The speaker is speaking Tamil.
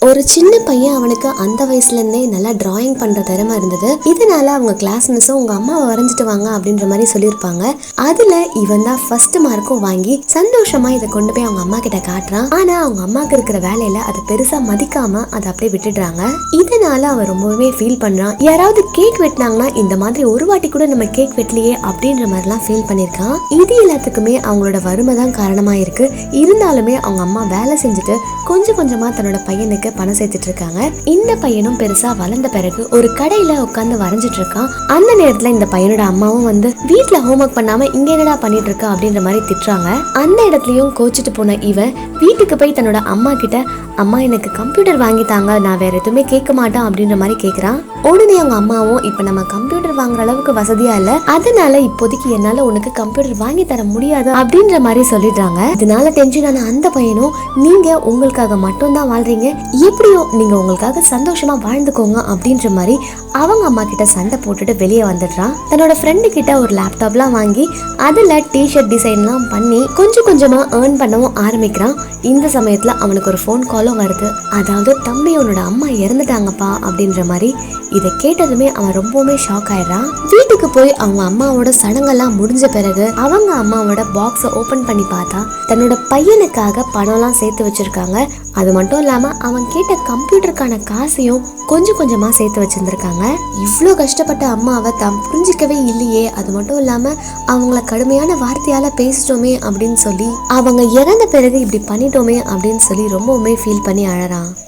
ஒரு சின்ன பையன் அவனுக்கு அந்த வயசுல இருந்தே நல்லா டிராயிங் பண்ற திறமை இருந்தது. இதனால அவங்க கிளாஸ் மிஸ்ஸும் உங்க அம்மாவை வரைஞ்சிட்டு வாங்க அப்படின்ற மாதிரி சொல்லியிருப்பாங்க. அதுல இவன் தான் ஃபர்ஸ்ட் மார்க்கும் வாங்கி சந்தோஷமா இதை கொண்டு போய் அவங்க அம்மா கிட்ட காட்டுறான். ஆனா அவங்க அம்மாக்கு இருக்கிற வேலையில அதை பெருசா மதிக்காம அதை அப்படியே விட்டுடுறாங்க. இதனால அவன் ரொம்பவே ஃபீல் பண்றான். யாராவது கேக் வெட்டினாங்கன்னா இந்த மாதிரி ஒரு வாட்டி கூட நம்ம கேக் வெட்டலையே அப்படின்ற மாதிரிலாம் ஃபீல் பண்ணிருக்கான். இது எல்லாத்துக்குமே அவங்களோட வறுமை தான் காரணமா இருக்கு. இருந்தாலுமே அவங்க அம்மா வேலை செஞ்சுட்டு கொஞ்சம் கொஞ்சமா தன்னோட பையனுக்கு பணம் சேர்த்துட்டு இருக்காங்க. இந்த பையனும் பெருசா வளர்ந்த பிறகு ஒரு கடையில உட்காந்து வரைஞ்சிட்டு இருக்கான். அந்த நேரத்துல இந்த பையனோட அம்மாவும் வந்து வீட்டுல ஹோம்ஒர்க் பண்ணாம இங்க என்னடா பண்ணிட்டு இருக்க அப்படின்ற மாதிரி திட்டுறாங்க. அந்த இடத்துலயும் கோச்சிட்டு போன இவன் வீட்டுக்கு போய் தன்னோட அம்மா கிட்ட, அம்மா எனக்கு கம்ப்யூட்டர் வாங்கித்தாங்க, நான் வேற எதுவுமே கேட்க மாட்டேன் அப்படின்ற மாதிரி கேக்குறான். உடனே அவங்க அம்மாவும், இப்ப நம்ம கம்ப்யூட்டர் வாங்குற அளவுக்கு வசதியா இல்ல, அதனால இப்போதைக்கு என்னால உனக்கு கம்ப்யூட்டர் வாங்கி தர முடியாது அப்படின்ற மாதிரி சொல்லிடுறாங்க. இதனால டென்ஷனான அந்த பையனும், நீங்க உங்களுக்காக மட்டும் தான் வாழ்றீங்க, எப்படியோ நீங்க உங்களுக்காக சந்தோஷமா வாழ்ந்துக்கோங்க அப்படின்ற மாதிரி அவங்க அம்மா கிட்ட சண்டை போட்டுட்டு வெளியே வந்துடுறான். தன்னோட ஃப்ரெண்டு கிட்ட ஒரு லேப்டாப்லாம் வாங்கி அதுல டிஷர்ட் டிசைன்லாம் பண்ணி கொஞ்சம் கொஞ்சமா ஏர்ன் பண்ணவும் ஆரம்பிக்கிறான். இந்த சமயத்துல அவனுக்கு ஒரு ஃபோன் காலும் வருது. அதாவது, தம்பி உன்னோட அம்மா இறந்துட்டாங்கப்பா அப்படின்ற மாதிரி. இதை கேட்டதுமே அவன் ரொம்பவுமே ஷாக் ஆயிடுறான். வீட்டுக்கு போய் அவங்க அம்மாவோட சடங்கெல்லாம் முடிஞ்ச பிறகு அவங்க அம்மாவோட பாக்ஸை ஓபன் பண்ணி பார்த்தா தன்னோட பையனுக்காக பணம்லாம் சேர்த்து வச்சிருக்காங்க. அது மட்டும் இல்லாம அவன் கேட்ட கம்ப்யூட்டருக்கான காசையும் கொஞ்சம் கொஞ்சமா சேர்த்து வச்சிருந்திருக்காங்க. இவ்வளோ கஷ்டப்பட்ட அம்மாவை தான் புரிஞ்சிக்கவே இல்லையே, அது மட்டும் இல்லாம அவங்கள கடுமையான வார்த்தையால பேசிட்டோமே அப்படின்னு சொல்லி, அவங்க இறந்த பிறகு இப்படி பண்ணிட்டோமே அப்படின்னு சொல்லி ரொம்பவுமே ஃபீல் பண்ணி அழறான்.